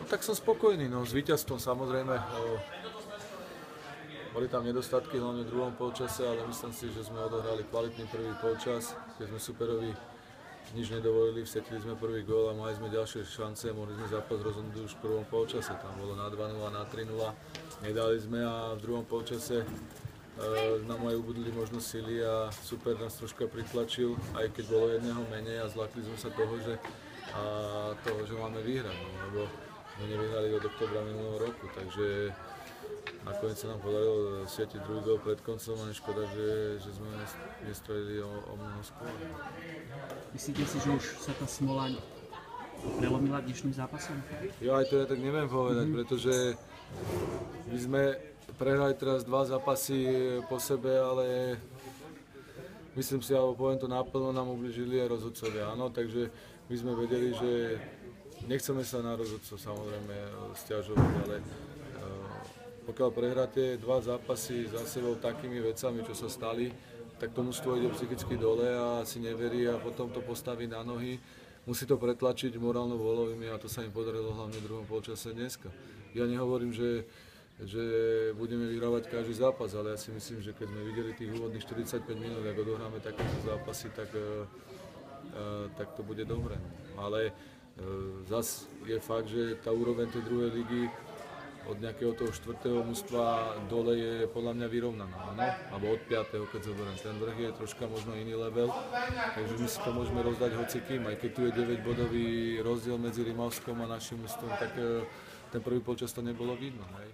tak som spokojný, no, s víťazstvom samozrejme. Boli tam nedostatky, hlavne v druhom polčase, ale myslím si, že sme odohrali kvalitný prvý polčas, keď sme superovi nič nedovolili, vsetili sme prvý gól a mali sme ďalšie šance, mohli sme zápas rozhodnúť už v prvom polčase, tam bolo na 2-0, na 3-0, nedali sme a v druhom polčase nám aj ubudli možno sily a super nás troška pritlačil, aj keď bolo jedného menej a zlakli sme sa toho, že máme vyhrať, no, lebo sme nevyhrali od októbra minulého roku, takže nakoniec sa nám podarilo svietiť druhý gól pred koncom a škoda, že sme nestrelili o mnoho skôr. Myslíte si, že už sa tá smola prelomila dnešným zápasom? Ja aj to ja tak neviem povedať, pretože my sme prehrali teraz 2 zápasy po sebe, ale myslím si, alebo poviem to naplno, nám ubližili aj rozhodcovia, áno, takže my sme vedeli, že nechceme sa na rozhodcov samozrejme sťažovať, ale pokiaľ prehráte 2 zápasy za sebou takými vecami, čo sa stali, tak to mužstvo ide psychicky dole a si neverí a potom to postaví na nohy. Musí to pretlačiť morálno-volovými a to sa im podarilo hlavne v druhom polčase dneska. Ja nehovorím, že budeme vyhrávať každý zápas, ale ja si myslím, že keď sme videli tých úvodných 45 minút, ak odohráme takéto zápasy, tak to bude dobré. Ale zas je fakt, že tá úroveň tej druhej ligy od nejakého toho 4. mužstva dole je podľa mňa vyrovnaná, áno? Alebo od 5. keď zoberiem. Ten vrch je troška možno iný level, takže my si to môžeme rozdať hocikým, aj keď tu je 9-bodový rozdiel medzi Rimavskom a našim mužstvom, tak ten prvý polčas to nebolo vidno. Hej?